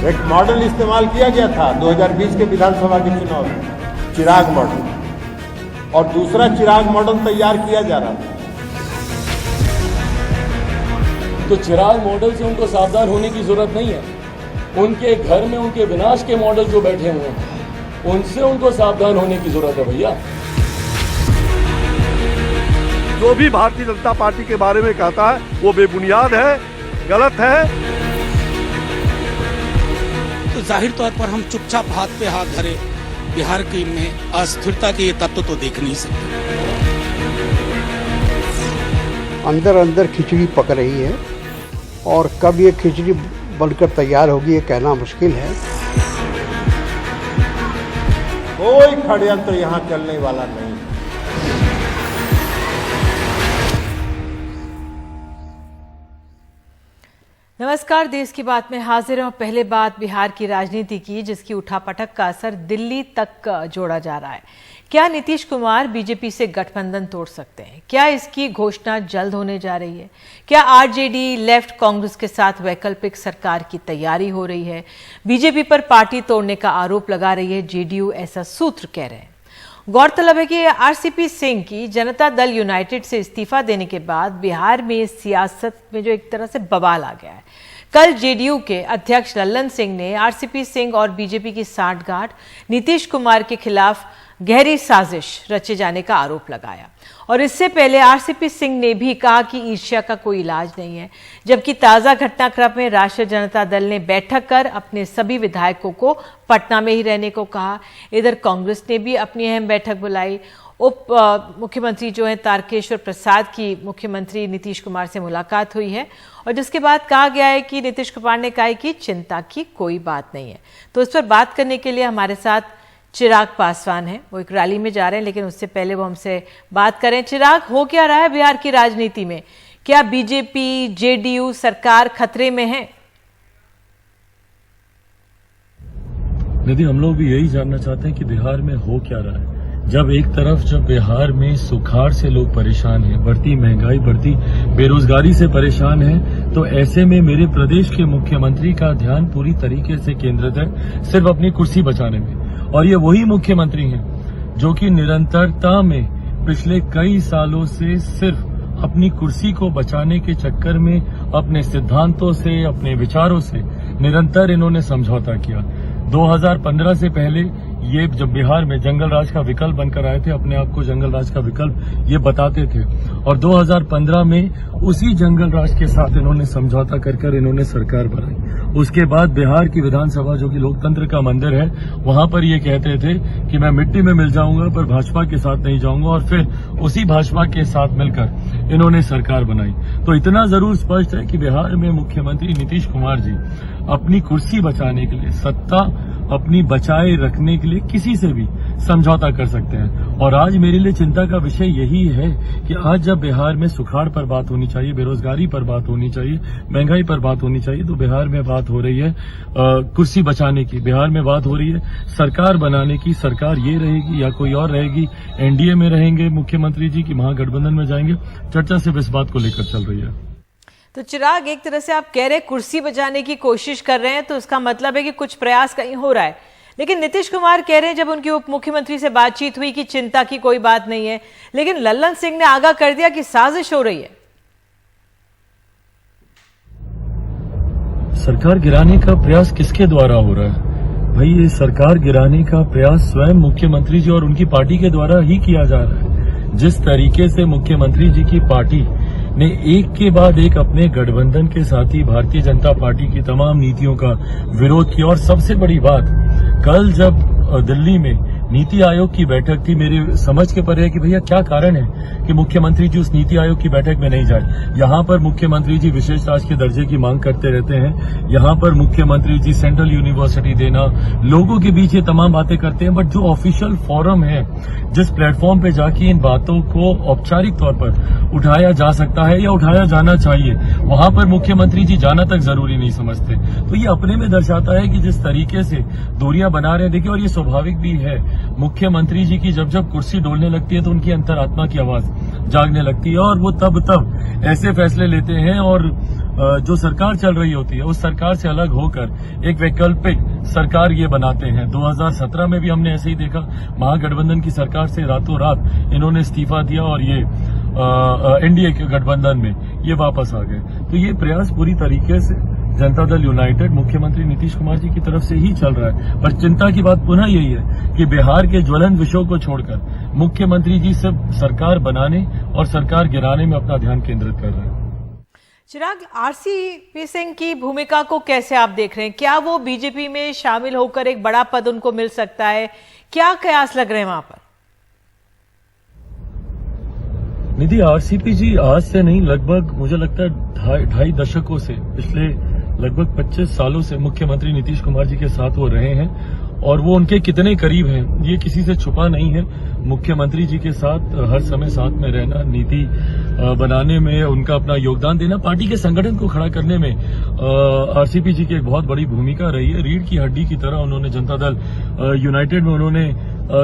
एक मॉडल इस्तेमाल किया गया था 2020 के विधानसभा के चुनाव में, चिराग मॉडल, और दूसरा चिराग मॉडल तैयार किया जा रहा था। तो चिराग मॉडल से उनको सावधान होने की जरूरत नहीं है। उनके घर में उनके विनाश के मॉडल जो बैठे हुए हैं, उनसे उनको सावधान होने की जरूरत है भैया। जो भी भारतीय जनता पार्टी के बारे में कहता है वो बेबुनियाद है, गलत है। तो जाहिर तौर पर हम चुपचाप हाथ पे हाथ धरे बिहार की में अस्थिरता के ये तत्व तो देख नहीं सकते। अंदर अंदर खिचड़ी पक रही है और कब ये खिचड़ी बनकर तैयार होगी ये कहना मुश्किल है। कोई षड्यंत्र यहाँ चलने वाला नहीं। नमस्कार, देश की बात में हाजिर हूं। पहले बात बिहार की राजनीति की, जिसकी उठापटक का असर दिल्ली तक जोड़ा जा रहा है। क्या नीतीश कुमार बीजेपी से गठबंधन तोड़ सकते हैं? क्या इसकी घोषणा जल्द होने जा रही है? क्या आरजेडी लेफ्ट कांग्रेस के साथ वैकल्पिक सरकार की तैयारी हो रही है? बीजेपी पर पार्टी तोड़ने का आरोप लगा रही है जेडीयू, ऐसा सूत्र कह रहे हैं। गौरतलब है कि आरसीपी सिंह की जनता दल यूनाइटेड से इस्तीफा देने के बाद बिहार में सियासत में जो एक तरह से बवाल आ गया है। कल जेडीयू के अध्यक्ष लल्लन सिंह ने आरसीपी सिंह और बीजेपी की सांठगांठ, नीतीश कुमार के खिलाफ गहरी साजिश रचे जाने का आरोप लगाया। और इससे पहले आरसीपी सिंह ने भी कहा कि ईर्ष्या का कोई इलाज नहीं है। जबकि ताजा घटनाक्रम में राष्ट्रीय जनता दल ने बैठक कर अपने सभी विधायकों को पटना में ही रहने को कहा। इधर कांग्रेस ने भी अपनी अहम बैठक बुलाई। उप मुख्यमंत्री जो है तारकेश्वर प्रसाद की मुख्यमंत्री नीतीश कुमार से मुलाकात हुई है, और जिसके बाद कहा गया है कि नीतीश कुमार ने कहा कि चिंता की कोई बात नहीं है। तो इस पर बात करने के लिए हमारे साथ चिराग पासवान है। वो एक रैली में जा रहे हैं, लेकिन उससे पहले वो हमसे बात करें। चिराग, हो क्या रहा है बिहार की राजनीति में? क्या बीजेपी जेडीयू सरकार खतरे में है? निधि, हम लोग भी यही जानना चाहते हैं कि बिहार में हो क्या रहा है। जब एक तरफ बिहार में सुखाड़ से लोग परेशान हैं, बढ़ती महंगाई, बढ़ती बेरोजगारी से परेशान हैं, तो ऐसे में मेरे प्रदेश के मुख्यमंत्री का ध्यान पूरी तरीके से केंद्रित है सिर्फ अपनी कुर्सी बचाने में। और ये वही मुख्यमंत्री हैं जो कि निरंतरता में पिछले कई सालों से सिर्फ अपनी कुर्सी को बचाने के चक्कर में अपने सिद्धांतों से, अपने विचारों से निरंतर इन्होंने समझौता किया। 2015 से पहले ये जब बिहार में जंगल राज का विकल्प बनकर आए थे, अपने आप को जंगल राज का विकल्प ये बताते थे, और 2015 में उसी जंगल राज के साथ इन्होंने समझौता कर इन्होंने सरकार बनाई। उसके बाद बिहार की विधानसभा, जो कि लोकतंत्र का मंदिर है, वहां पर ये कहते थे कि मैं मिट्टी में मिल जाऊंगा पर भाजपा के साथ नहीं जाऊंगा, और फिर उसी भाजपा के साथ मिलकर इन्होंने सरकार बनाई। तो इतना जरूर स्पष्ट है कि बिहार में मुख्यमंत्री नीतीश कुमार जी अपनी कुर्सी बचाने के लिए, सत्ता अपनी बचाए रखने के लिए किसी से भी समझौता कर सकते हैं। और आज मेरे लिए चिंता का विषय यही है कि आज जब बिहार में सुखाड़ पर बात होनी चाहिए, बेरोजगारी पर बात होनी चाहिए, महंगाई पर बात होनी चाहिए, तो बिहार में बात हो रही है कुर्सी बचाने की, बिहार में बात हो रही है सरकार बनाने की। सरकार ये रहेगी या कोई और रहेगी, एनडीए में रहेंगे मुख्यमंत्री जी की महागठबंधन में जाएंगे, चर्चा सिर्फ इस बात को लेकर चल रही है। तो चिराग, एक तरह से आप कह रहे हैं कुर्सी बचाने की कोशिश कर रहे हैं, तो इसका मतलब है कि कुछ प्रयास कहीं हो रहा है। लेकिन नीतीश कुमार कह रहे हैं जब उनकी उप मुख्यमंत्री से बातचीत हुई कि चिंता की कोई बात नहीं है, लेकिन लल्लन सिंह ने आगाह कर दिया कि साजिश हो रही है। सरकार गिराने का प्रयास किसके द्वारा हो रहा है? भाई, ये सरकार गिराने का प्रयास स्वयं मुख्यमंत्री जी और उनकी पार्टी के द्वारा ही किया जा रहा है। जिस तरीके से मुख्यमंत्री जी की पार्टी ने एक के बाद एक अपने गठबंधन के साथी भारतीय जनता पार्टी की तमाम नीतियों का विरोध किया, और सबसे बड़ी बात, कल जब दिल्ली में नीति आयोग की बैठक थी, मेरी समझ के परे है कि भैया क्या कारण है कि मुख्यमंत्री जी उस नीति आयोग की बैठक में नहीं जाए। यहाँ पर मुख्यमंत्री जी विशेष राज के दर्जे की मांग करते रहते हैं, यहाँ पर मुख्यमंत्री जी सेंट्रल यूनिवर्सिटी देना, लोगों के बीच ये तमाम बातें करते हैं, बट जो ऑफिशियल फोरम है, जिस प्लेटफॉर्म पे जाके इन बातों को औपचारिक तौर पर उठाया जा सकता है या उठाया जाना चाहिए, वहां पर मुख्यमंत्री जी जाना तक जरूरी नहीं समझते। तो ये अपने में दर्शाता है कि जिस तरीके से दूरियां बना रहे हैं, देखिए, और ये स्वाभाविक भी है। मुख्यमंत्री जी की जब जब कुर्सी डोलने लगती है तो उनकी अंतरात्मा की आवाज जागने लगती है और वो तब ऐसे फैसले लेते हैं और जो सरकार चल रही होती है उस सरकार से अलग होकर एक वैकल्पिक सरकार ये बनाते हैं। 2017 में भी हमने ऐसे ही देखा, महागठबंधन की सरकार से रातों रात इन्होंने इस्तीफा दिया और ये एनडीए के गठबंधन में ये वापस आ गए। तो ये प्रयास पूरी तरीके से जनता दल यूनाइटेड मुख्यमंत्री नीतीश कुमार जी की तरफ से ही चल रहा है। पर चिंता की बात पुनः यही है कि बिहार के ज्वलंत विषयों को छोड़कर मुख्यमंत्री जी सिर्फ सरकार बनाने और सरकार गिराने में अपना ध्यान केंद्रित कर रहे हैं। चिराग, आरसीपी सिंह की भूमिका को कैसे आप देख रहे हैं? क्या वो बीजेपी में शामिल होकर एक बड़ा पद उनको मिल सकता है? क्या कयास लग रहे हैं वहां पर? निधि, आरसीपी जी आज से नहीं, लगभग मुझे लगता है ढाई दशकों से, पिछले लगभग 25 सालों से मुख्यमंत्री नीतीश कुमार जी के साथ वो रहे हैं और वो उनके कितने करीब हैं ये किसी से छुपा नहीं है। मुख्यमंत्री जी के साथ हर समय साथ में रहना, नीति बनाने में उनका अपना योगदान देना, पार्टी के संगठन को खड़ा करने में आरसीपी जी की एक बहुत बड़ी भूमिका रही है। रीढ़ की हड्डी की तरह उन्होंने जनता दल यूनाइटेड में उन्होंने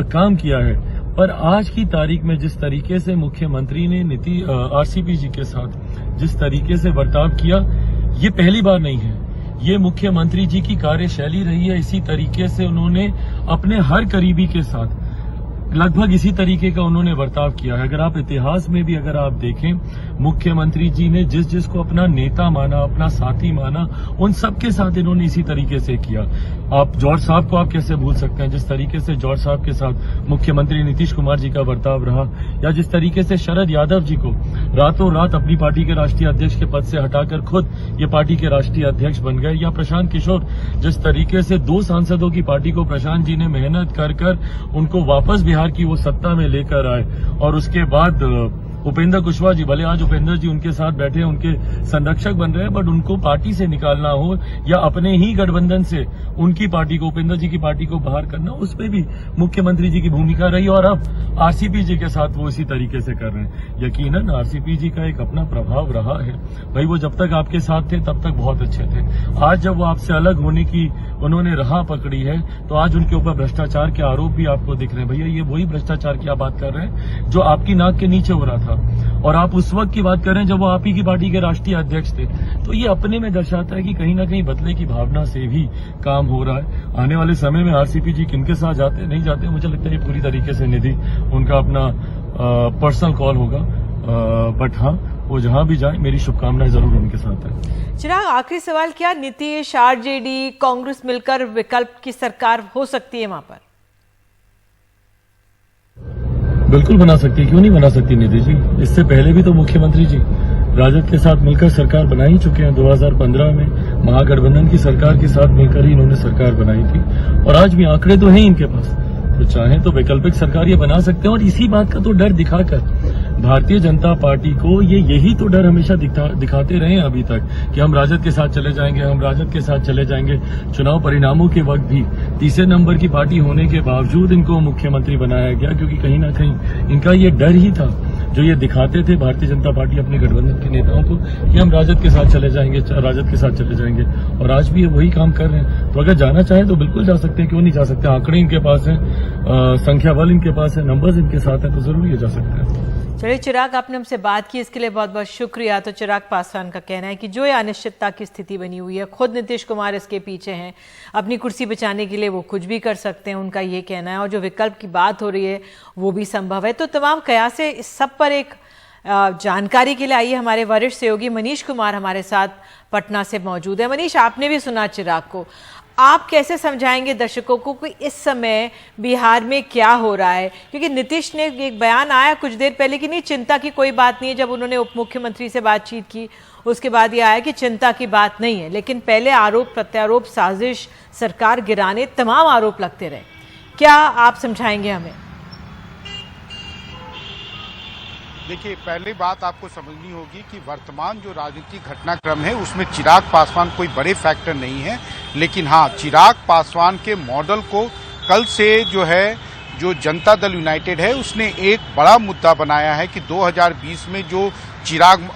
काम किया है। पर आज की तारीख में जिस तरीके से मुख्यमंत्री ने आरसीपी जी के साथ जिस तरीके से बर्ताव किया, ये पहली बार नहीं है। ये मुख्यमंत्री जी की कार्यशैली रही है। इसी तरीके से उन्होंने अपने हर करीबी के साथ लगभग इसी तरीके का उन्होंने बर्ताव किया है। अगर आप इतिहास में भी अगर आप देखें, मुख्यमंत्री जी ने जिसको अपना नेता माना, अपना साथी माना, उन सबके साथ इन्होंने इसी तरीके से किया। आप जॉर्ज साहब को आप कैसे भूल सकते हैं? जिस तरीके से जॉर्ज साहब के साथ मुख्यमंत्री नीतीश कुमार जी का बर्ताव रहा, या जिस तरीके से शरद यादव जी को रातों रात अपनी पार्टी के राष्ट्रीय अध्यक्ष के पद से हटाकर खुद ये पार्टी के राष्ट्रीय अध्यक्ष बन गए, या प्रशांत किशोर जिस तरीके से 2 सांसदों की पार्टी को प्रशांत जी ने मेहनत कर उनको वापस बिहार की वो सत्ता में लेकर आए, और उसके बाद उपेंद्र कुशवाहा जी, भले आज उपेंद्र जी उनके साथ बैठे, उनके संरक्षक बन रहे हैं, बट उनको पार्टी से निकालना हो या अपने ही गठबंधन से उनकी पार्टी को, उपेंद्र जी की पार्टी को बाहर करना, उसमें भी मुख्यमंत्री जी की भूमिका रही। और अब आरसीपी जी के साथ वो इसी तरीके से कर रहे हैं। यकीनन आरसीपी जी का एक अपना प्रभाव रहा है भाई। वो जब तक आपके साथ थे तब तक बहुत अच्छे थे। आज जब वो आपसे अलग होने की उन्होंने राह पकड़ी है, तो आज उनके ऊपर भ्रष्टाचार के आरोप भी आपको दिख रहे हैं। भैया, ये वही भ्रष्टाचार की आप बात कर रहे हैं जो आपकी नाक के नीचे हो रहा था, और आप उस वक्त की बात कर रहे हैं जब वो आप ही की पार्टी के राष्ट्रीय अध्यक्ष थे। तो ये अपने में दर्शाता है कि कहीं ना कहीं बदले की भावना से भी काम हो रहा है। आने वाले समय में आरसीपी जी किनके साथ जाते नहीं जाते, मुझे लगता है ये पूरी तरीके से निधि उनका अपना पर्सनल कॉल होगा। बट हाँ, वो जहां भी जाए, मेरी शुभकामनाएं जरूर उनके साथ है। चिराग, आखिरी सवाल, क्या नीतीश, आरजेडी, कांग्रेस मिलकर विकल्प की सरकार हो सकती है वहां पर? बिल्कुल बना सकती है, क्यों नहीं बना सकती निधि जी। इससे पहले भी तो मुख्यमंत्री जी राजद के साथ मिलकर सरकार बना ही चुके हैं। 2015 में महागठबंधन की सरकार के साथ मिलकर ही इन्होंने सरकार बनाई थी, और आज भी आंकड़े तो हैं इनके पास, तो चाहे तो वैकल्पिक सरकार ये बना सकते हैं। और इसी बात का तो डर दिखाकर भारतीय जनता पार्टी को यही तो डर हमेशा दिखाते रहे अभी तक कि हम राजद के साथ चले जाएंगे, हम राजद के साथ चले जाएंगे। चुनाव परिणामों के वक्त भी तीसरे नंबर की पार्टी होने के बावजूद इनको मुख्यमंत्री बनाया गया, क्योंकि कहीं ना कहीं इनका ये डर ही था जो ये दिखाते थे भारतीय जनता पार्टी अपने गठबंधन के नेताओं को कि हम राजद के साथ चले जाएंगे, राजद के साथ चले जाएंगे। और आज भी ये वही काम कर रहे हैं। तो अगर जाना चाहें तो बिल्कुल जा सकते हैं, क्यों नहीं जा सकते? आंकड़े इनके पास हैं, संख्या बल इनके पास है, नंबर्स इनके साथ हैं, तो जरूर ये जा सकते हैं। चलिए चिराग, आपने हमसे बात की, इसके लिए बहुत बहुत शुक्रिया। तो चिराग पासवान का कहना है कि जो ये अनिश्चितता की स्थिति बनी हुई है, खुद नीतीश कुमार इसके पीछे हैं, अपनी कुर्सी बचाने के लिए वो कुछ भी कर सकते हैं, उनका ये कहना है। और जो विकल्प की बात हो रही है वो भी संभव है। तो तमाम कयास से इस सब पर एक जानकारी के लिए आइए, हमारे वरिष्ठ सहयोगी मनीष कुमार हमारे साथ पटना से मौजूद है। मनीष, आपने भी सुना चिराग को, आप कैसे समझाएंगे दर्शकों को कि इस समय बिहार में क्या हो रहा है? क्योंकि नीतीश ने एक बयान आया कुछ देर पहले कि नहीं, चिंता की कोई बात नहीं है। जब उन्होंने उप मुख्यमंत्री से बातचीत की उसके बाद ये आया कि चिंता की बात नहीं है, लेकिन पहले आरोप प्रत्यारोप, साजिश, सरकार गिराने, तमाम आरोप लगते रहे। क्या आप समझाएंगे हमें? देखिए, पहली बात आपको समझनी होगी कि वर्तमान जो राजनीतिक घटनाक्रम है उसमें चिराग पासवान कोई बड़े फैक्टर नहीं है, लेकिन हाँ, चिराग पासवान के मॉडल को कल से जो जनता दल यूनाइटेड है उसने एक बड़ा मुद्दा बनाया है कि 2020 में जो चिराग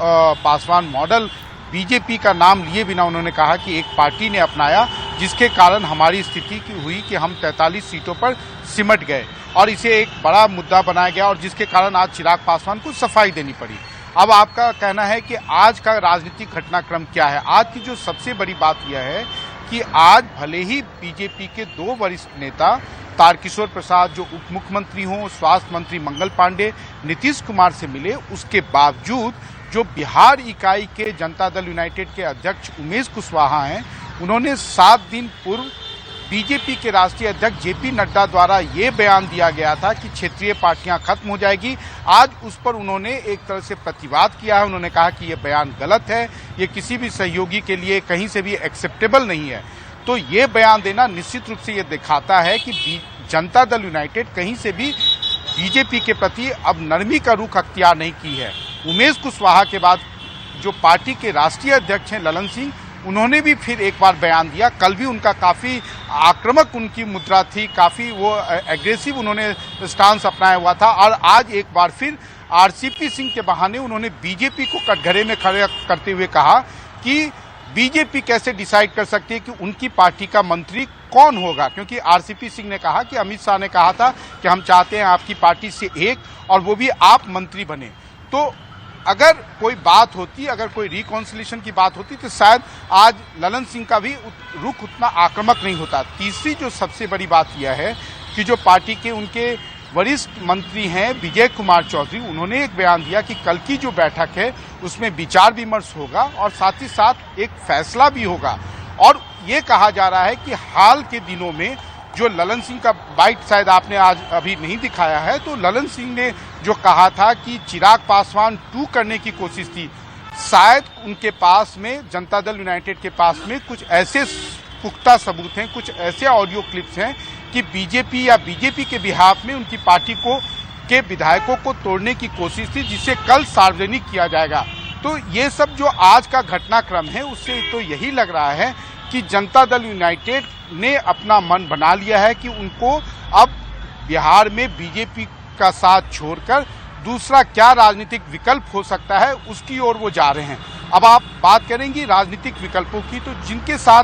पासवान मॉडल बीजेपी का नाम लिए बिना उन्होंने कहा कि एक पार्टी ने अपनाया जिसके कारण हमारी स्थिति की हुई कि हम 43 सीटों पर सिमट गए और इसे एक बड़ा मुद्दा बनाया गया और जिसके कारण आज चिराग पासवान को सफाई देनी पड़ी। अब आपका कहना है कि आज का राजनीतिक घटनाक्रम क्या है? आज की जो सबसे बड़ी बात यह है कि आज भले ही बीजेपी के 2 वरिष्ठ नेता तारकिशोर प्रसाद जो उप मुख्यमंत्री हों, स्वास्थ्य मंत्री मंगल पांडे, नीतीश कुमार से मिले, उसके बावजूद जो बिहार इकाई के जनता दल यूनाइटेड के अध्यक्ष उमेश कुशवाहा हैं, उन्होंने 7 दिन पूर्व बीजेपी के राष्ट्रीय अध्यक्ष जेपी नड्डा द्वारा ये बयान दिया गया था कि क्षेत्रीय पार्टियां खत्म हो जाएगी। आज उस पर उन्होंने एक तरह से प्रतिवाद किया है। उन्होंने कहा कि ये बयान गलत है, ये किसी भी सहयोगी के लिए कहीं से भी एक्सेप्टेबल नहीं है। तो ये बयान देना निश्चित रूप से ये दिखाता है कि जनता दल यूनाइटेड कहीं से भी बीजेपी के प्रति अब नरमी का रुख अख्तियार नहीं की है। उमेश कुशवाहा के बाद जो पार्टी के राष्ट्रीय अध्यक्ष हैं ललन सिंह, उन्होंने भी फिर एक बार बयान दिया। कल भी उनका काफ़ी आक्रामक उनकी मुद्रा थी, काफ़ी वो एग्रेसिव उन्होंने स्टांस अपनाया हुआ था और आज एक बार फिर आरसीपी सिंह के बहाने उन्होंने बीजेपी को कटघरे में खड़े करते हुए कहा कि बीजेपी कैसे डिसाइड कर सकती है कि उनकी पार्टी का मंत्री कौन होगा, क्योंकि आरसीपी सिंह ने कहा कि अमित शाह ने कहा था कि हम चाहते हैं आपकी पार्टी से एक और वो भी आप मंत्री बने। तो अगर कोई बात होती, अगर कोई रिकॉन्सिलिएशन की बात होती तो शायद आज ललन सिंह का भी रुख उतना आक्रामक नहीं होता। तीसरी जो सबसे बड़ी बात यह है कि जो पार्टी के उनके वरिष्ठ मंत्री हैं विजय कुमार चौधरी, उन्होंने एक बयान दिया कि कल की जो बैठक है उसमें विचार विमर्श होगा और साथ ही साथ एक फैसला भी होगा। और ये कहा जा रहा है कि हाल के दिनों में जो ललन सिंह का बाइट शायद आपने आज अभी नहीं दिखाया है, तो ललन सिंह ने जो कहा था कि चिराग पासवान 2 करने की कोशिश थी, शायद उनके पास में, जनता दल यूनाइटेड के पास में कुछ ऐसे पुख्ता सबूत हैं, कुछ ऐसे ऑडियो क्लिप्स हैं कि बीजेपी या बीजेपी के बिहाफ में उनकी पार्टी को के विधायकों को तोड़ने की कोशिश थी, जिसे कल सार्वजनिक किया जाएगा। तो ये सब जो आज का घटनाक्रम है उससे तो यही लग रहा है कि जनता दल यूनाइटेड ने अपना मन बना लिया है कि उनको अब बिहार में बीजेपी का साथ छोड़कर दूसरा क्या राजनीतिक विकल्प हो सकता है उसकी ओर वो जा रहे हैं। अब आप बात करेंगी राजनीतिक विकल्पों की, तो जिनके साथ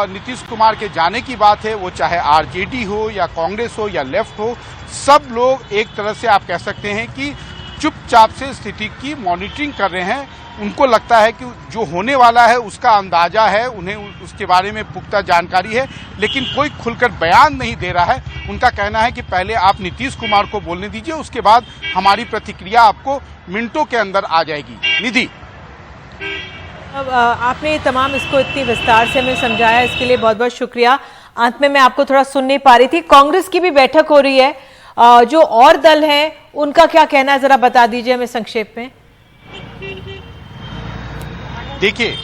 नीतीश कुमार के जाने की बात है, वो चाहे आरजेडी हो या कांग्रेस हो या लेफ्ट हो, सब लोग एक तरह से आप कह सकते हैं कि चुपचाप से स्थिति की मॉनिटरिंग कर रहे हैं। उनको लगता है कि जो होने वाला है उसका अंदाजा है, उन्हें उसके बारे में पुख्ता जानकारी है, लेकिन कोई खुलकर बयान नहीं दे रहा है। उनका कहना है कि पहले आप नीतीश कुमार को बोलने दीजिए, उसके बाद हमारी प्रतिक्रिया आपको मिनटों के अंदर आ जाएगी। निधि, अब आपने तमाम इसको इतनी विस्तार से हमें समझाया, इसके लिए बहुत बहुत शुक्रिया। अंत में मैं आपको थोड़ा सुन नहीं पा रही थी, कांग्रेस की भी बैठक हो रही है, जो और दल हैं उनका क्या कहना है, जरा बता दीजिए हमें संक्षेप में। देखिए,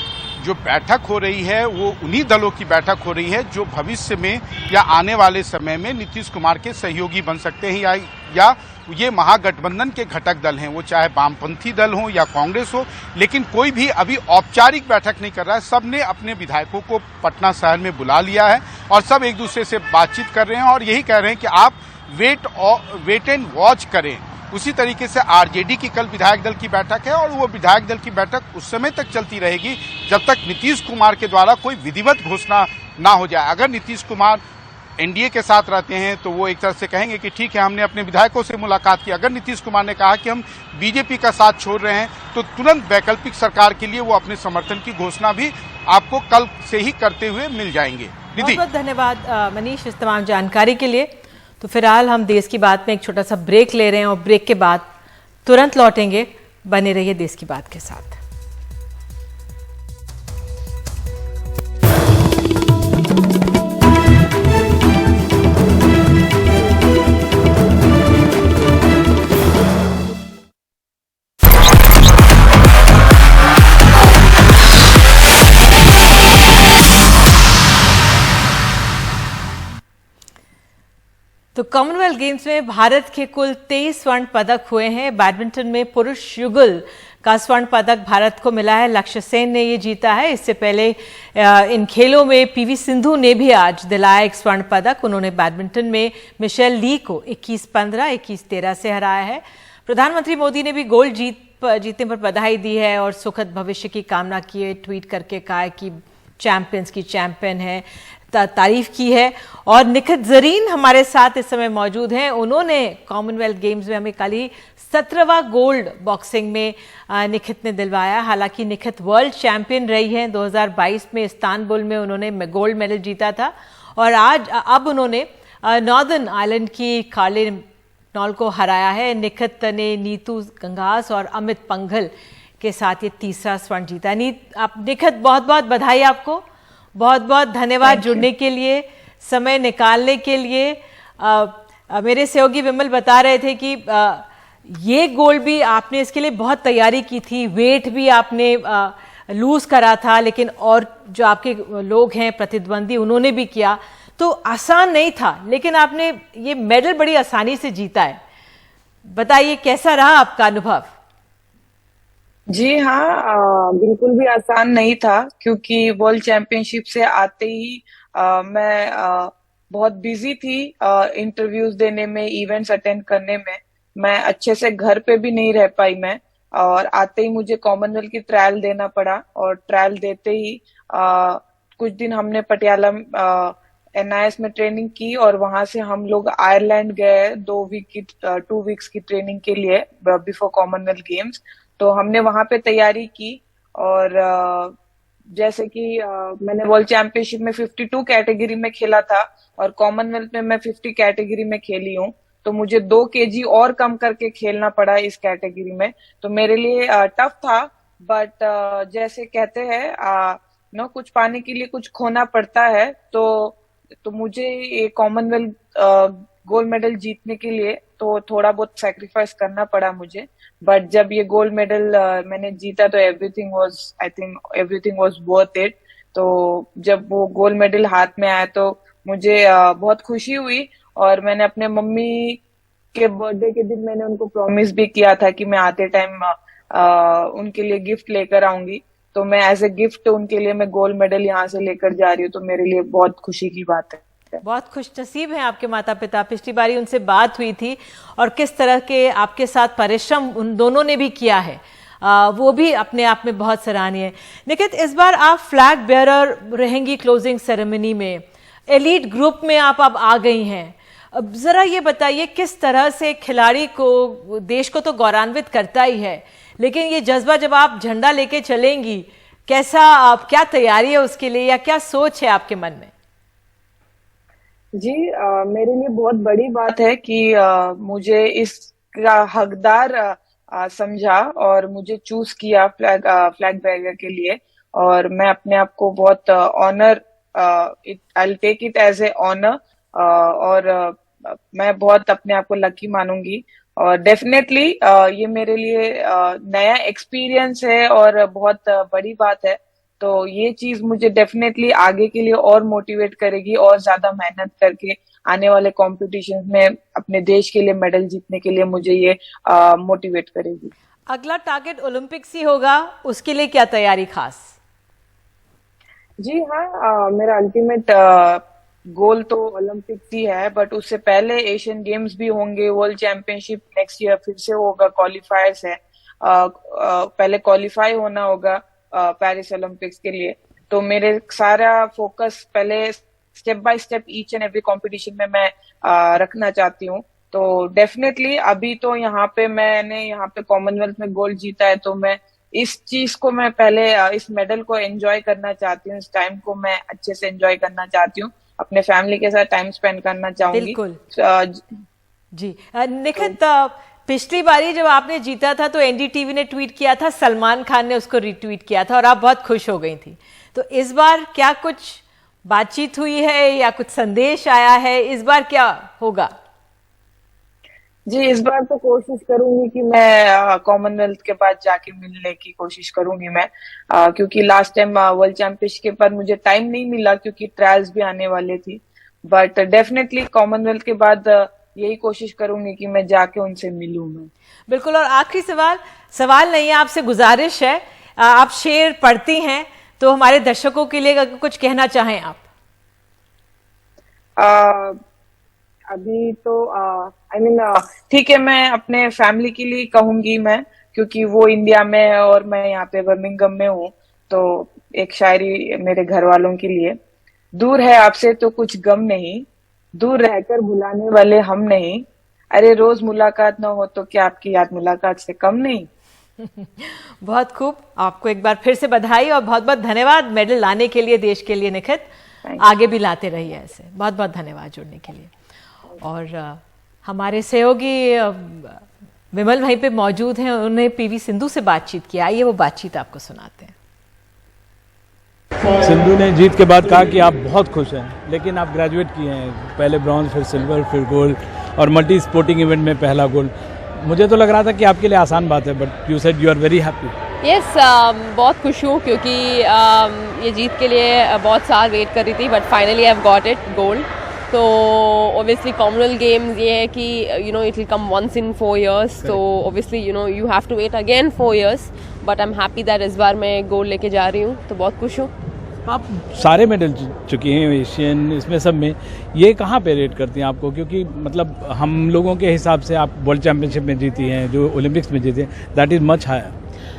जो बैठक हो रही है वो उन्हीं दलों की बैठक हो रही है जो भविष्य में या आने वाले समय में नीतीश कुमार के सहयोगी बन सकते हैं या ये महागठबंधन के घटक दल हैं, वो चाहे वामपंथी दल हो या कांग्रेस हो। लेकिन कोई भी अभी औपचारिक बैठक नहीं कर रहा है। सब ने अपने विधायकों को पटना शहर में बुला लिया है और सब एक दूसरे से बातचीत कर रहे हैं और यही कह रहे हैं कि आप वेट एंड वॉच करें। उसी तरीके से आरजेडी की कल विधायक दल की बैठक है और वो विधायक दल की बैठक उस समय तक चलती रहेगी जब तक नीतीश कुमार के द्वारा कोई विधिवत घोषणा ना हो जाए। अगर नीतीश कुमार एनडीए के साथ रहते हैं तो वो एक तरह से कहेंगे कि ठीक है, हमने अपने विधायकों से मुलाकात की। अगर नीतीश कुमार ने कहा कि हम बीजेपी का साथ छोड़ रहे हैं तो तुरंत वैकल्पिक सरकार के लिए वो अपने समर्थन की घोषणा भी आपको कल से ही करते हुए मिल जाएंगे। बहुत बहुत धन्यवाद मनीष इस तमाम जानकारी के लिए। तो फिलहाल हम देश की बात में एक छोटा सा ब्रेक ले रहे हैं और ब्रेक के बाद तुरंत लौटेंगे। बने रहिए देश की बात के साथ। तो कॉमनवेल्थ गेम्स में भारत के कुल 23 स्वर्ण पदक हुए हैं। बैडमिंटन में पुरुष युगल का स्वर्ण पदक भारत को मिला है, लक्ष्य सेन ने ये जीता है। इससे पहले इन खेलों में पीवी सिंधु ने भी आज दिलाया एक स्वर्ण पदक। उन्होंने बैडमिंटन में मिशेल ली को 21-15, 21-13 से हराया है। प्रधानमंत्री मोदी ने भी गोल्ड जीतने पर बधाई दी है और सुखद भविष्य की कामना की है। ट्वीट करके कहा है कि चैंपियंस की चैंपियन है, तारीफ की है। और निखत जरीन हमारे साथ इस समय मौजूद हैं। उन्होंने कॉमनवेल्थ गेम्स में हमें कल ही 17वां गोल्ड बॉक्सिंग में निखत ने दिलवाया। हालांकि निखत वर्ल्ड चैंपियन रही हैं। 2022 में इस्तांबुल में उन्होंने गोल्ड मेडल जीता था और अब उन्होंने नॉर्दर्न आयरलैंड की कार्ले नॉल को हराया है। निखत ने नीतू गंगास और अमित पंघल के साथ ये तीसरा स्वर्ण जीता। निखत बहुत बहुत बधाई आपको, बहुत बहुत धन्यवाद जुड़ने के लिए, समय निकालने के लिए। मेरे सहयोगी विमल बता रहे थे कि ये गोल्ड भी आपने इसके लिए बहुत तैयारी की थी, वेट भी आपने लूज करा था, लेकिन और जो आपके लोग हैं प्रतिद्वंदी उन्होंने भी किया, तो आसान नहीं था, लेकिन आपने ये मेडल बड़ी आसानी से जीता है। बताइए कैसा रहा आपका अनुभव? जी हाँ, बिल्कुल भी आसान नहीं था, क्योंकि वर्ल्ड चैंपियनशिप से आते ही मैं बहुत बिजी थी इंटरव्यूज देने में, इवेंट्स अटेंड करने में। मैं अच्छे से घर पे भी नहीं रह पाई मैं, और आते ही मुझे कॉमनवेल्थ की ट्रायल देना पड़ा। और ट्रायल देते ही कुछ दिन हमने पटियाला NIS में ट्रेनिंग की और वहां से हम लोग आयरलैंड गए 2 वीक्स की ट्रेनिंग के लिए बिफोर कॉमनवेल्थ गेम्स। तो हमने वहां पे तैयारी की और जैसे कि मैंने वर्ल्ड चैंपियनशिप में 52 कैटेगरी में खेला था और कॉमनवेल्थ में मैं 50 कैटेगरी में खेली हूँ, तो मुझे 2 kg और कम करके खेलना पड़ा इस कैटेगरी में। तो मेरे लिए टफ था, बट जैसे कहते हैं कुछ पाने के लिए कुछ खोना पड़ता है। तो मुझे ये कॉमनवेल्थ गोल्ड मेडल जीतने के लिए तो थोड़ा बहुत सैक्रिफाइस करना पड़ा मुझे। बट जब ये गोल्ड मेडल मैंने जीता तो एवरीथिंग वाज वर्थ इट। तो जब वो गोल्ड मेडल हाथ में आया तो मुझे बहुत खुशी हुई। और मैंने अपने मम्मी के बर्थडे के दिन मैंने उनको प्रॉमिस भी किया था कि मैं आते टाइम उनके लिए गिफ्ट लेकर आऊंगी। तो मैं एज ए गिफ्ट उनके लिए मैं गोल्ड मेडल यहाँ से लेकर जा रही हूँ, तो मेरे लिए बहुत खुशी की बात है। बहुत खुश नसीब हैं आपके माता पिता। पिछली बारी उनसे बात हुई थी और किस तरह के आपके साथ परिश्रम उन दोनों ने भी किया है, वो भी अपने आप में बहुत सराहनीय है। निखत, इस बार आप फ्लैग बेयरर रहेंगी क्लोजिंग सेरेमनी में, एलीट ग्रुप में आप अब आ गई हैं। अब जरा ये बताइए किस तरह से खिलाड़ी को, देश को तो गौरवान्वित करता ही है, लेकिन ये जज्बा जब आप झंडा लेके चलेंगी, कैसा क्या तैयारी है उसके लिए या क्या सोच है आपके मन में? जी, मेरे लिए बहुत बड़ी बात है कि मुझे इसका हकदार समझा और मुझे चूज किया फ्लैग बेयरर के लिए। और मैं अपने आप को बहुत honour, I take it as a honour, और मैं बहुत अपने आप को लकी मानूंगी। और डेफिनेटली ये मेरे लिए नया एक्सपीरियंस है और बहुत बड़ी बात है। तो ये चीज मुझे डेफिनेटली आगे के लिए और मोटिवेट करेगी और ज्यादा मेहनत करके आने वाले कॉम्पिटिशन में अपने देश के लिए मेडल जीतने के लिए मुझे ये मोटिवेट करेगी। अगला टारगेट ओलंपिक्स ही होगा, उसके लिए क्या तैयारी खास? जी हाँ, मेरा अल्टीमेट गोल तो ओलंपिक्स ही है, बट उससे पहले एशियन गेम्स भी होंगे, वर्ल्ड चैंपियनशिप नेक्स्ट ईयर फिर से होगा, क्वालिफायर्स है। पहले क्वालिफाई होना होगा पेरिस ओलंपिक्स के लिए। तो मेरे सारा फोकस पहले step by step each and every competition में मैं रखना चाहती हूँ। तो डेफिनेटली अभी तो मैंने यहाँ पे कॉमनवेल्थ में गोल्ड जीता है, तो मैं इस चीज को मैं पहले इस मेडल को एंजॉय करना चाहती हूँ, इस टाइम को मैं अच्छे से एंजॉय करना चाहती हूँ, अपने फैमिली के साथ टाइम स्पेंड करना चाहूंगी। बिल्कुल जी। निखत, पिछली बारी जब आपने जीता था तो NDTV ने ट्वीट किया था, सलमान खान ने उसको रिट्वीट किया था और आप बहुत खुश हो गई थी। तो इस बार क्या कुछ बातचीत हुई है या कुछ संदेश आया है? इस बार क्या होगा? जी, इस बार तो कोशिश करूंगी कि मैं कॉमनवेल्थ के बाद जाके मिलने की कोशिश करूंगी मैं, क्योंकि लास्ट टाइम वर्ल्ड चैंपियनशिप के बाद मुझे टाइम नहीं मिला क्योंकि ट्रायल्स भी आने वाले थी। बट डेफिनेटली कॉमनवेल्थ के बाद यही कोशिश करूंगी कि मैं जाके उनसे मिलूं मैं। बिल्कुल। और आखिरी सवाल नहीं है, आपसे गुजारिश है, आप शेर पढ़ती हैं तो हमारे दर्शकों के लिए अगर कुछ कहना चाहें आप। अभी तो ठीक है, मैं अपने फैमिली के लिए कहूंगी मैं, क्योंकि वो इंडिया में है और मैं यहाँ पे बर्मिंघम में हूँ। तो एक शायरी मेरे घर वालों के लिए। दूर है आपसे तो कुछ गम नहीं, दूर रहकर भुलाने वाले हम नहीं, अरे रोज मुलाकात ना हो तो क्या आपकी याद मुलाकात से कम नहीं। बहुत खूब, आपको एक बार फिर से बधाई और बहुत बहुत धन्यवाद मेडल लाने के लिए देश के लिए। निखित, आगे भी लाते रहिए ऐसे। बहुत बहुत धन्यवाद जुड़ने के लिए। और हमारे सहयोगी विमल वहीं पे मौजूद हैं, उन्होंने पीवी सिंधु से बातचीत की। आइए वो बातचीत आपको सुनाते हैं। सिंधु ने जीत के बाद कहा कि आप बहुत खुश हैं, लेकिन आप ग्रेजुएट किए हैं, पहले ब्रॉन्ज फिर सिल्वर फिर गोल्ड और मल्टी स्पोर्टिंग इवेंट में पहला गोल्ड। मुझे तो लग रहा था कि आपके लिए आसान बात है, but you said you are very happy. Yes, बहुत खुश हूँ क्योंकि ये जीत के लिए बहुत साल वेट कर रही थी, but finally I have got it gold. तो ऑब्वियसली कॉमनवेल्थ गेम्स ये है कि you know it will come once in 4 years, तो obviously you know you have to wait again 4 years, but I am happy that इस बार मैं gold लेके जा रही हूँ, तो बहुत खुश हूँ। आप सारे मेडल चुकी हैं एशियन, इसमें सब में, ये कहाँ पे रेट करती हैं आपको? क्योंकि मतलब हम लोगों के हिसाब से आप वर्ल्ड चैंपियनशिप में जीती हैं, जो ओलंपिक्स में जीती हैं, that is much higher.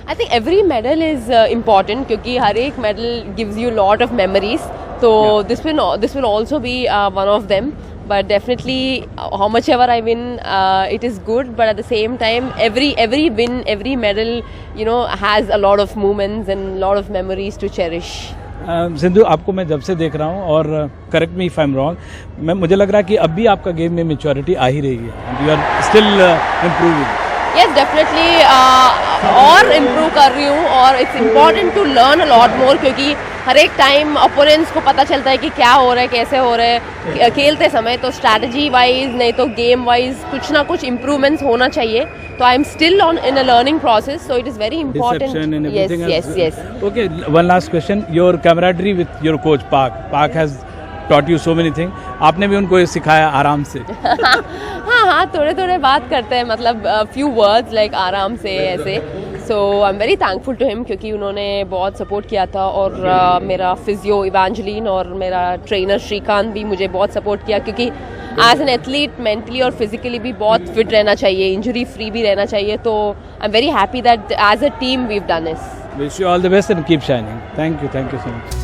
I think every medal is important, क्योंकि हर एक medal gives you lot of memories, तो this will also be one of them, but definitely how much ever I win, it is good, but at the same time every win, every medal, you know, has a lot of moments and lot of memories to cherish. Sindhu, आपको मैं जब से देख रहा हूँ, और correct me if I am wrong, मुझे लग रहा है कि अब भी आपका गेम में मैच्योरिटी आ ही रही है, you are still improving. Yes, definitely और इम्प्रूव कर रही हूँ, और it's important to learn a lot more, क्योंकि हर एक टाइम ओपोनेंट्स को पता चलता है कि क्या हो रहा है, कैसे हो रहा है खेलते समय, तो स्ट्रैटेजी वाइज नहीं तो गेम वाइज कुछ ना कुछ इम्प्रूवमेंट्स होना चाहिए। तो I am still on in a learning process, so it is very important. Yes. Okay, one last question, your camaraderie with your coach पाक has taught you so many things, आपने भी उनको सिखाया आराम से? हाँ, थोड़े बात करते हैं, मतलब few words like आराम से ऐसे। So I'm very thankful to him, क्योंकि उन्होंने बहुत सपोर्ट किया था, और मेरा फिजियो इवेंजेलिन और मेरा ट्रेनर श्रीकांत भी मुझे बहुत सपोर्ट किया, क्योंकि एज एन एथलीट मेंटली और फिजिकली भी बहुत फिट रहना चाहिए, इंजरी फ्री भी रहना चाहिए। तो I am very happy that as a team we have done this. Wish you all the best and keep shining. Thank you so much.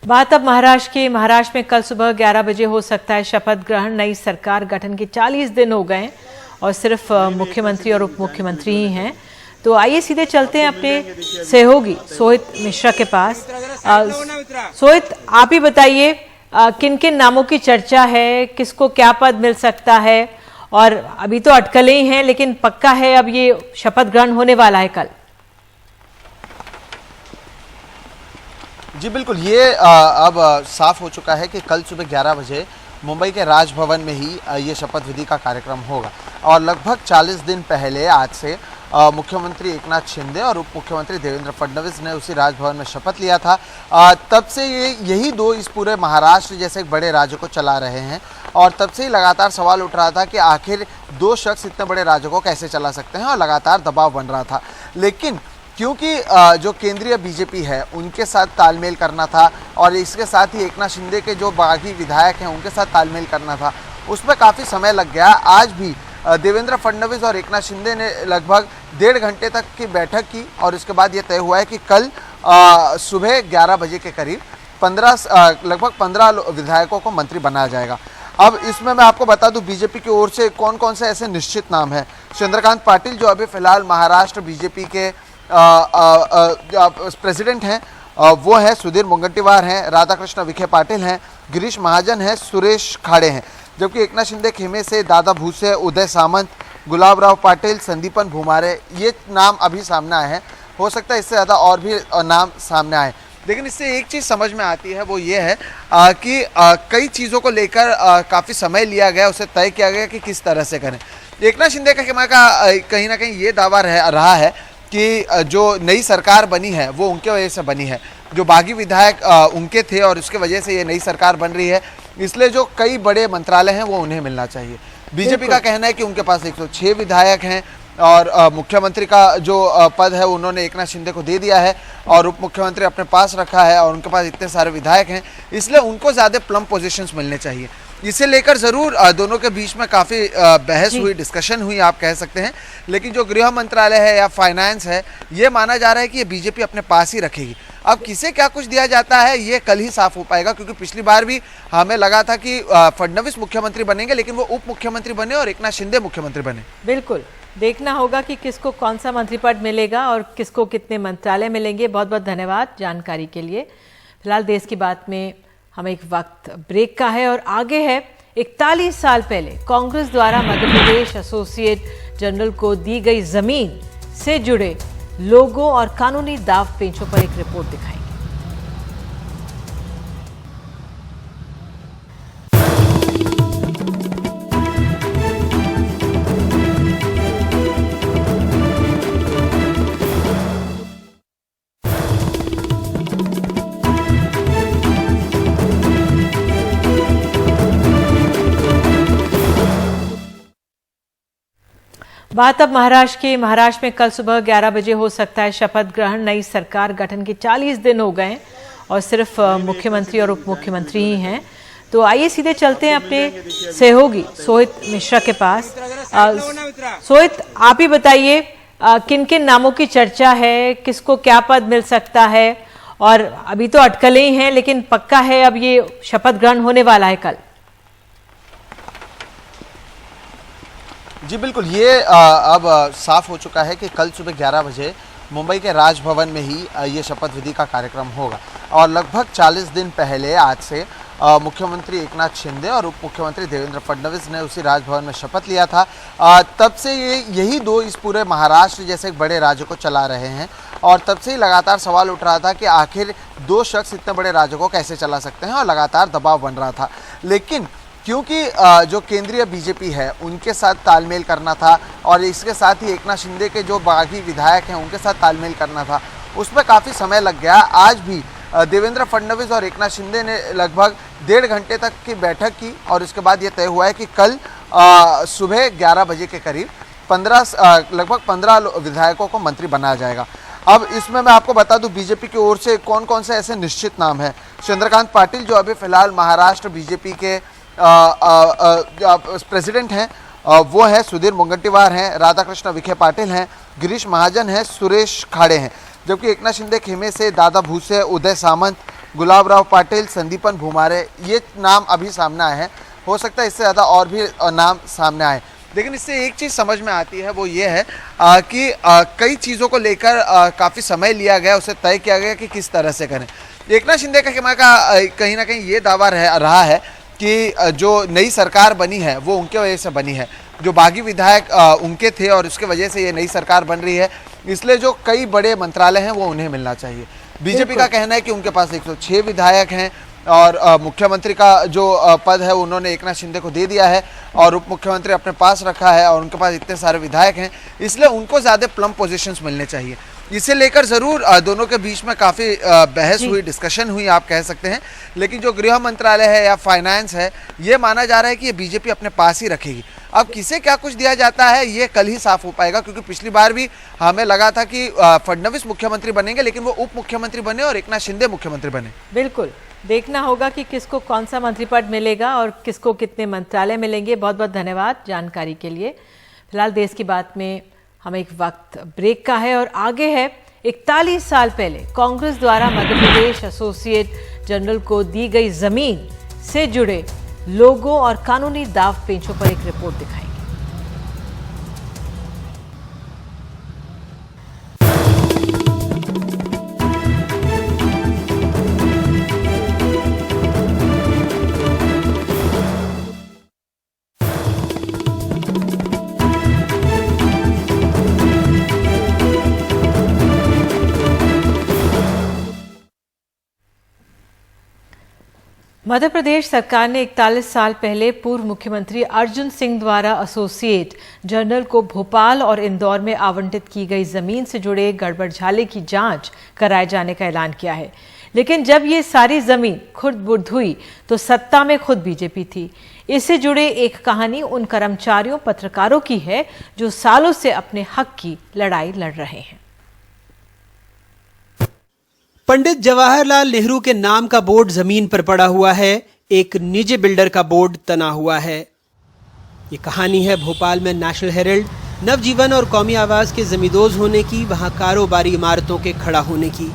बात अब महाराष्ट्र में कल सुबह 11 बजे हो सकता है शपथ ग्रहण। नई सरकार गठन के 40 दिन हो गए और सिर्फ मुख्यमंत्री और उप मुख्यमंत्री ही हैं। तो आइए सीधे चलते हैं अपने सहयोगी सोहित मिश्रा के पास। सोहित, आप ही बताइए किन किन नामों की चर्चा है, किसको क्या पद मिल सकता है, और अभी तो अटकलें ही हैं लेकिन पक्का है अब ये शपथ ग्रहण होने वाला है कल? जी बिल्कुल, ये अब साफ हो चुका है कि कल सुबह 11 बजे मुंबई के राजभवन में ही ये शपथ विधि का कार्यक्रम होगा। और लगभग 40 दिन पहले आज से मुख्यमंत्री एकनाथ शिंदे और उप मुख्यमंत्री देवेंद्र फडणवीस ने उसी राजभवन में शपथ लिया था। तब से यही दो इस पूरे महाराष्ट्र जैसे एक बड़े राज्य को चला रहे हैं, और तब से ही लगातार सवाल उठ रहा था कि आखिर दो शख्स इतने बड़े राज्य को कैसे चला सकते हैं, और लगातार दबाव बन रहा था। लेकिन क्योंकि जो केंद्रीय बीजेपी है उनके साथ तालमेल करना था, और इसके साथ ही एकनाथ शिंदे के जो बागी विधायक हैं उनके साथ तालमेल करना था, उसमें काफ़ी समय लग गया। आज भी देवेंद्र फडणवीस और एकनाथ शिंदे ने लगभग 1.5 घंटे तक की बैठक की, और इसके बाद ये तय हुआ है कि कल सुबह 11 बजे के करीब लगभग 15 विधायकों को मंत्री बनाया जाएगा। अब इसमें मैं आपको बता दूं बीजेपी की ओर से कौन कौन से ऐसे निश्चित नाम हैं। चंद्रकांत पाटिल जो अभी फिलहाल महाराष्ट्र बीजेपी के प्रेसिडेंट हैं, वो है सुधीर मुनगंटीवार हैं, राधाकृष्ण विखे पाटिल हैं, गिरीश महाजन हैं, सुरेश खाड़े हैं। जबकि एकनाथ शिंदे खेमे से दादा भूसे, उदय सामंत, गुलाबराव पाटिल, संदीपन भूमारे, ये नाम अभी सामने आए हैं। हो सकता है इससे ज़्यादा और भी नाम सामने आए, लेकिन इससे एक चीज़ समझ में आती है, वो ये है कि कई चीज़ों को लेकर काफ़ी समय लिया गया, उसे तय किया गया कि किस तरह से करें। एकनाथ शिंदे का खेमा का कहीं ना कहीं ये दावा रहा है कि जो नई सरकार बनी है वो उनके वजह से बनी है, जो बागी विधायक उनके थे और उसके वजह से ये नई सरकार बन रही है, इसलिए जो कई बड़े मंत्रालय हैं वो उन्हें मिलना चाहिए। बीजेपी का कहना है कि उनके पास 106 विधायक हैं और मुख्यमंत्री का जो पद है उन्होंने एकनाथ शिंदे को दे दिया है और उप मुख्यमंत्री अपने पास रखा है और उनके पास इतने सारे विधायक हैं, इसलिए उनको ज़्यादा प्लम पोजीशंस मिलने चाहिए। इसे लेकर ज़रूर दोनों के बीच में काफ़ी बहस हुई, डिस्कशन हुई आप कह सकते हैं, लेकिन जो गृह मंत्रालय है या फाइनेंस है, ये माना जा रहा है कि ये बीजेपी अपने पास ही रखेगी। अब किसे क्या कुछ दिया जाता है ये कल ही साफ हो पाएगा, क्योंकि पिछली बार भी हमें लगा था कि फडणवीस मुख्यमंत्री बनेंगे, लेकिन वो उप मुख्यमंत्री बने और एकनाथ शिंदे मुख्यमंत्री बने। बिल्कुल देखना होगा कि किसको कौन सा मंत्री पद मिलेगा और किसको कितने मंत्रालय मिलेंगे। बहुत बहुत धन्यवाद जानकारी के लिए। फिलहाल देश की बात में हमें एक वक्त ब्रेक का है और आगे है 41 साल पहले कांग्रेस द्वारा मध्य प्रदेश एसोसिएट जनरल को दी गई जमीन से जुड़े लोगों और कानूनी दाव पेंचों पर एक रिपोर्ट दिखाएंगे। बात अब महाराष्ट्र में कल सुबह 11 बजे हो सकता है शपथ ग्रहण। नई सरकार गठन के 40 दिन हो गए और सिर्फ मुख्यमंत्री और उप मुख्यमंत्री ही हैं। तो आइए सीधे चलते हैं अपने सहयोगी सोहित मिश्रा के पास। सोहित, आप ही बताइए किन किन नामों की चर्चा है, किसको क्या पद मिल सकता है, और अभी तो अटकलें ही हैं लेकिन पक्का है अब ये शपथ ग्रहण होने वाला है कल। जी बिल्कुल, ये अब साफ हो चुका है कि कल सुबह 11 बजे मुंबई के राजभवन में ही ये शपथ विधि का कार्यक्रम होगा और लगभग 40 दिन पहले आज से मुख्यमंत्री एकनाथ शिंदे और उप मुख्यमंत्री देवेंद्र फडणवीस ने उसी राजभवन में शपथ लिया था। तब से यही दो इस पूरे महाराष्ट्र जैसे एक बड़े राज्य को चला रहे हैं और तब से ही लगातार सवाल उठ रहा था कि आखिर दो शख्स इतने बड़े राज्य को कैसे चला सकते हैं और लगातार दबाव बन रहा था। लेकिन क्योंकि जो केंद्रीय बीजेपी है उनके साथ तालमेल करना था और इसके साथ ही एकनाथ शिंदे के जो बागी विधायक हैं उनके साथ तालमेल करना था, उसमें काफ़ी समय लग गया। आज भी देवेंद्र फडणवीस और एकनाथ शिंदे ने लगभग 1.5 घंटे तक की बैठक की और इसके बाद ये तय हुआ है कि कल सुबह 11 बजे के करीब लगभग 15 विधायकों को मंत्री बनाया जाएगा। अब इसमें मैं आपको बता दूं बीजेपी की ओर से कौन कौन से ऐसे निश्चित नाम हैं। चंद्रकांत पाटिल जो अभी फिलहाल महाराष्ट्र बीजेपी के प्रेसिडेंट हैं, वो है सुधीर मुनगंटीवार हैं, राधाकृष्ण विखे पाटिल हैं, गिरीश महाजन हैं, सुरेश खाड़े हैं। जबकि एकनाथ शिंदे खेमे से दादा भूसे, उदय सामंत, गुलाबराव पाटिल, संदीपन भूमारे, ये नाम अभी सामने आए हैं। हो सकता है इससे ज़्यादा और भी नाम सामने आए, लेकिन इससे एक चीज़ समझ में आती है, वो ये है कि कई चीज़ों को लेकर काफ़ी समय लिया गया, उसे तय किया गया कि किस तरह से करें। एकनाथ शिंदे का खेमा का कहीं ना कहीं ये दावा रहा है कि जो नई सरकार बनी है वो उनके वजह से बनी है, जो बागी विधायक उनके थे और उसके वजह से ये नई सरकार बन रही है, इसलिए जो कई बड़े मंत्रालय हैं वो उन्हें मिलना चाहिए। बीजेपी का कहना है कि उनके पास 106 विधायक हैं और मुख्यमंत्री का जो पद है उन्होंने एकनाथ शिंदे को दे दिया है और उप मुख्यमंत्री अपने पास रखा है और उनके पास इतने सारे विधायक हैं, इसलिए उनको ज़्यादा प्लम पोजीशंस मिलने चाहिए। इसे लेकर ज़रूर दोनों के बीच में काफ़ी बहस हुई, डिस्कशन हुई आप कह सकते हैं, लेकिन जो गृह मंत्रालय है या फाइनेंस है, ये माना जा रहा है कि ये बीजेपी अपने पास ही रखेगी। अब किसे क्या कुछ दिया जाता है ये कल ही साफ हो पाएगा, क्योंकि पिछली बार भी हमें लगा था कि फडणवीस मुख्यमंत्री बनेंगे, लेकिन वो उप मुख्यमंत्री बने और एकनाथ शिंदे मुख्यमंत्री बने। बिल्कुल देखना होगा कि किसको कौन सा मंत्री पद मिलेगा और किसको कितने मंत्रालय मिलेंगे। बहुत बहुत धन्यवाद जानकारी के लिए। फिलहाल देश की बात में हमें एक वक्त ब्रेक का है और आगे है 41 साल पहले कांग्रेस द्वारा मध्य प्रदेश एसोसिएट जनरल को दी गई जमीन से जुड़े लोगों और कानूनी दाव पेंचों पर एक रिपोर्ट दिखाएंगे। मध्य प्रदेश सरकार ने 41 साल पहले पूर्व मुख्यमंत्री अर्जुन सिंह द्वारा एसोसिएट जनरल को भोपाल और इंदौर में आवंटित की गई जमीन से जुड़े गड़बड़झाले की जांच कराए जाने का ऐलान किया है। लेकिन जब ये सारी जमीन खुर्द-बुर्द हुई तो सत्ता में खुद बीजेपी थी। इससे जुड़े एक कहानी उन कर्मचारियों पत्रकारों की है जो सालों से अपने हक की लड़ाई लड़ रहे हैं। पंडित जवाहरलाल नेहरू के नाम का बोर्ड जमीन पर पड़ा हुआ है, एक निजी बिल्डर का बोर्ड तना हुआ है। ये कहानी है भोपाल में नेशनल हेराल्ड, नवजीवन और कौमी आवाज के जमींदोज होने की, वहां कारोबारी इमारतों के खड़ा होने की।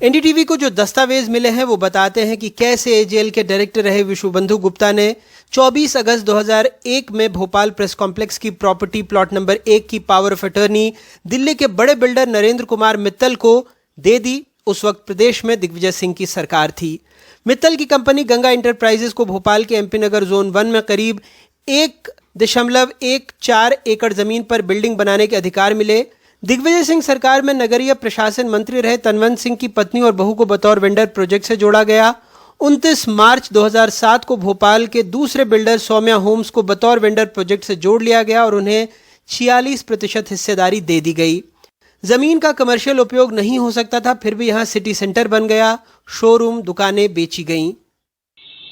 एनडीटीवी को जो दस्तावेज मिले हैं वो बताते हैं कि कैसे एजेएल के डायरेक्टर रहे विश्वबंधु गुप्ता ने 24 अगस्त 2001 में भोपाल प्रेस कॉम्प्लेक्स की प्रॉपर्टी प्लॉट नंबर 1 की पावर ऑफ अटर्नी दिल्ली के बड़े बिल्डर नरेंद्र कुमार मित्तल को दे दी। उस वक्त प्रदेश में दिग्विजय सिंह की सरकार थी। मित्तल की कंपनी गंगा इंटरप्राइजेस को भोपाल के एमपी नगर जोन 1 में करीब 1.14 एकड़ जमीन पर बिल्डिंग बनाने के अधिकार मिले। दिग्विजय सिंह सरकार में नगरीय प्रशासन मंत्री रहे तनवंत सिंह की पत्नी और बहू को बतौर वेंडर प्रोजेक्ट से जोड़ा गया। 29 मार्च 2007 को भोपाल के दूसरे बिल्डर सौम्या होम्स को बतौर वेंडर प्रोजेक्ट से जोड़ लिया गया और उन्हें 46% हिस्सेदारी दे दी गई। जमीन का कमर्शियल उपयोग नहीं हो सकता था, फिर भी यहां सिटी सेंटर बन गया, शोरूम दुकानें बेची गईं।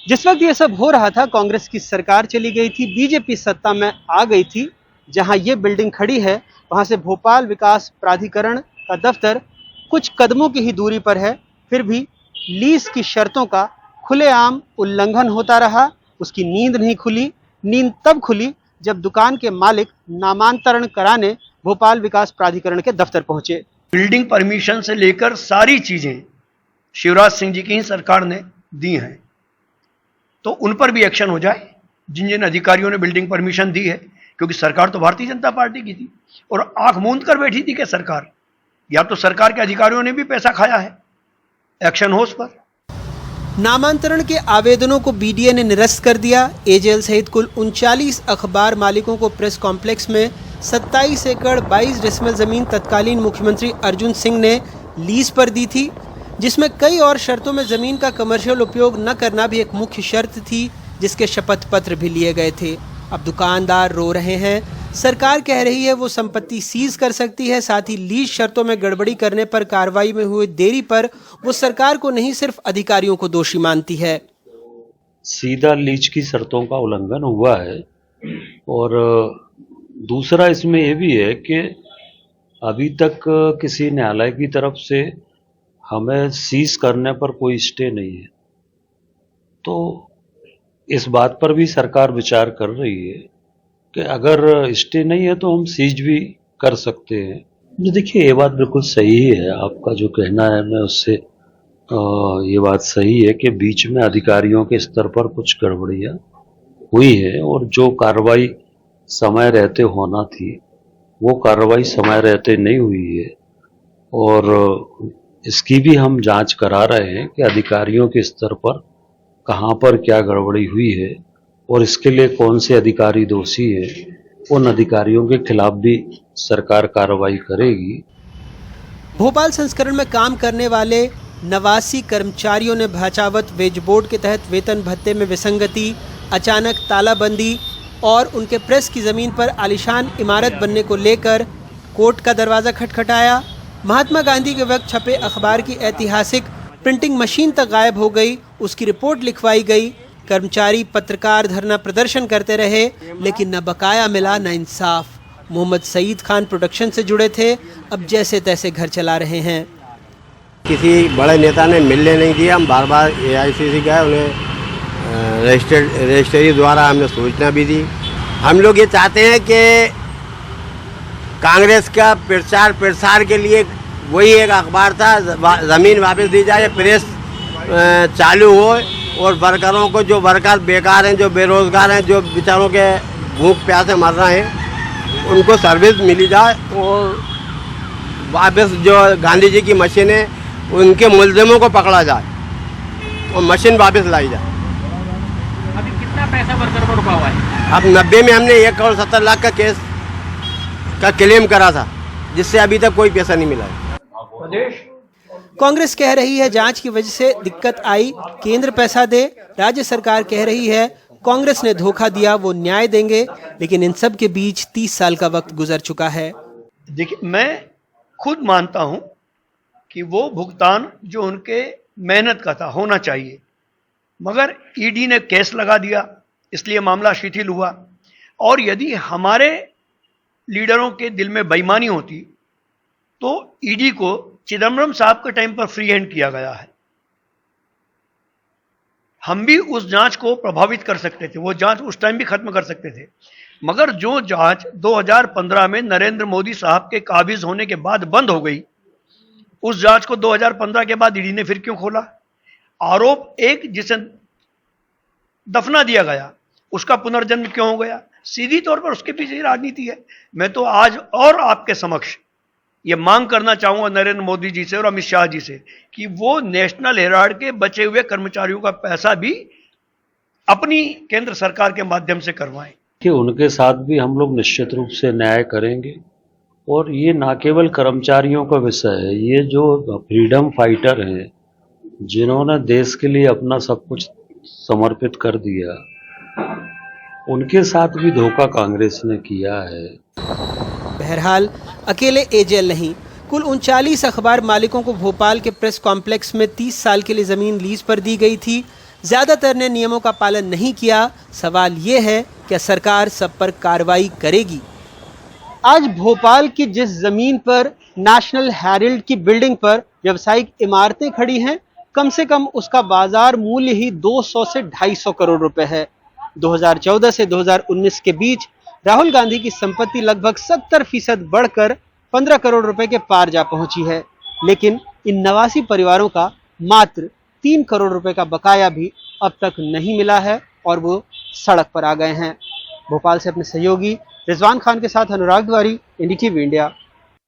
जिस वक्त ये सब हो रहा था कांग्रेस की सरकार चली गई थी, बीजेपी सत्ता में आ गई थी। जहां ये बिल्डिंग खड़ी है वहां से भोपाल विकास प्राधिकरण का दफ्तर कुछ कदमों की ही दूरी पर है, फिर भी लीज की शर्तों का खुलेआम उल्लंघन होता रहा। उसकी नींद नहीं खुली। नींद तब खुली जब दुकान के मालिक नामांतरण कराने भोपाल विकास प्राधिकरण के दफ्तर पहुंचे। बिल्डिंग परमिशन से लेकर सारी चीजें शिवराज सिंह जी की ही सरकार ने दी हैं, तो उन पर भी एक्शन हो जाए जिन जिन अधिकारियों ने बिल्डिंग परमिशन दी है, क्योंकि सरकार तो भारतीय जनता पार्टी की थी और आंख मूंद कर बैठी थी कि सरकार, या तो सरकार के अधिकारियों ने भी पैसा खाया है। एक्शन हो उस पर। नामांतरण के आवेदनों को बीडीए ने निरस्त कर दिया। एजेएल सहित कुल 39 अखबार मालिकों को प्रेस कॉम्प्लेक्स में 27 एकड़ 22 डेसिमल जमीन तत्कालीन मुख्यमंत्री अर्जुन सिंह ने लीज पर दी थी, जिसमें कई और शर्तों में जमीन का कमर्शियल उपयोग न करना भी एक मुख्य शर्त थी, जिसके शपथ पत्र भी लिए गए थे। अब दुकानदार रो रहे हैं। सरकार कह रही है वो संपत्ति सीज कर सकती है, साथ ही लीज शर्तों में गड़बड़ी करने पर कार्रवाई में हुई देरी पर वो सरकार को नहीं सिर्फ अधिकारियों को दोषी मानती है। सीधा लीज की शर्तों का उल्लंघन हुआ है और दूसरा इसमें यह भी है कि अभी तक किसी न्यायालय की तरफ से हमें सीज करने पर कोई स्टे नहीं है, तो इस बात पर भी सरकार विचार कर रही है कि अगर स्टे नहीं है तो हम सीज भी कर सकते हैं। देखिए ये बात बिल्कुल सही है, आपका जो कहना है मैं उससे ये बात सही है कि बीच में अधिकारियों के स्तर पर कुछ गड़बड़ियाँ हुई है और जो कार्रवाई समय रहते होना थी वो कार्रवाई समय रहते नहीं हुई है और इसकी भी हम जांच करा रहे हैं कि अधिकारियों के स्तर पर कहाँ पर क्या गड़बड़ी हुई है और इसके लिए कौन से अधिकारी दोषी है। उन अधिकारियों के खिलाफ भी सरकार कार्रवाई करेगी। भोपाल संस्करण में काम करने वाले 89 कर्मचारियों ने भाचावत वेज बोर्ड के तहत वेतन भत्ते में विसंगति, अचानक तालाबंदी और उनके प्रेस की जमीन पर आलीशान इमारत बनने को लेकर कोर्ट का दरवाजा खटखटाया। महात्मा गांधी के वक्त छपे अखबार की ऐतिहासिक प्रिंटिंग मशीन तक गायब हो गई, उसकी रिपोर्ट लिखवाई गई। कर्मचारी पत्रकार धरना प्रदर्शन करते रहे, लेकिन न बकाया मिला न इंसाफ। मोहम्मद सईद खान प्रोडक्शन से जुड़े थे, अब जैसे तैसे घर चला रहे हैं। किसी बड़े नेता ने मिलने नहीं दिया। हम बार बार AICC गए, उन्हें रजिस्ट्री द्वारा हमने सूचना भी दी। हम लोग ये चाहते हैं कि कांग्रेस का प्रचार प्रसार के लिए वही एक अखबार था, ज़मीन वापस दी जाए, प्रेस चालू हो और वर्करों को, जो वर्कर बेकार हैं, जो बेरोज़गार हैं, जो बेचारों के भूख प्यासे मर रहे हैं, उनको सर्विस मिली जाए और वापस जो गांधी जी की मशीन है उनके मुलजिमों को पकड़ा जाए और मशीन वापस लाई जाए। अभी कितना पैसा वर्कर को रुका हुआ है? अब 90 में हमने 1 करोड़ 70 लाख का केस का क्लेम करा था, जिससे अभी तक कोई पैसा नहीं मिला है। कांग्रेस कह रही है जांच की वजह से दिक्कत आई, केंद्र पैसा दे। राज्य सरकार कह रही है कांग्रेस ने धोखा दिया, वो न्याय देंगे। लेकिन इन सब के बीच 30 साल का वक्त गुजर चुका है। देखिए, मैं खुद मानता हूं कि वो भुगतान जो उनके मेहनत का था होना चाहिए, मगर ईडी ने केस लगा दिया, इसलिए मामला शिथिल हुआ। और यदि हमारे लीडरों के दिल में बेईमानी होती तो ईडी को चिदम्बरम साहब के टाइम पर फ्री हैंड किया गया है। हम भी उस जांच को प्रभावित कर सकते थे, वो जांच उस टाइम भी खत्म कर सकते थे। मगर जो जांच 2015 में नरेंद्र मोदी साहब के काबिज होने के बाद बंद हो गई, उस जांच को 2015 के बाद ईडी ने फिर क्यों खोला? आरोप एक जिसे दफना दिया गया, उसका पुनर्जन्म क्यों हो गया? सीधी तौर पर उसके पीछे राजनीति है। मैं तो आज और आपके समक्ष ये मांग करना चाहूंगा नरेंद्र मोदी जी से और अमित शाह जी से कि वो नेशनल हेराल्ड के बचे हुए कर्मचारियों का पैसा भी अपनी केंद्र सरकार के माध्यम से करवाएं। कि उनके साथ भी हम लोग निश्चित रूप से न्याय करेंगे। और ये ना केवल कर्मचारियों का विषय है, ये जो फ्रीडम फाइटर हैं जिन्होंने देश के लिए अपना सब कुछ समर्पित कर दिया, उनके साथ भी धोखा कांग्रेस ने किया है। बहरहाल अकेले एजेएल नहीं, कुल 39 अखबार मालिकों को भोपाल के प्रेस कॉम्प्लेक्स में 30 साल के लिए जमीन लीज पर दी गई थी। ज्यादातर ने नियमों का पालन नहीं किया। सवाल ये है कि सरकार सब पर कार्रवाई करेगी। आज भोपाल की जिस जमीन पर नेशनल हेराल्ड की बिल्डिंग पर व्यावसायिक इमारतें खड़ी हैं, कम से कम उसका बाजार मूल्य ही 200 से 250 करोड़ रुपए है। 2014 से 2019 के बीच राहुल गांधी की संपत्ति लगभग 70% बढ़कर 15 करोड़ रुपए के पार जा पहुंची है। लेकिन इन 89 परिवारों का मात्र 3 करोड़ रुपए का बकाया भी अब तक नहीं मिला है और वो सड़क पर आ गए हैं। भोपाल से अपने सहयोगी रिजवान खान के साथ अनुराग द्वारी, एनडीटीवी इंडिया।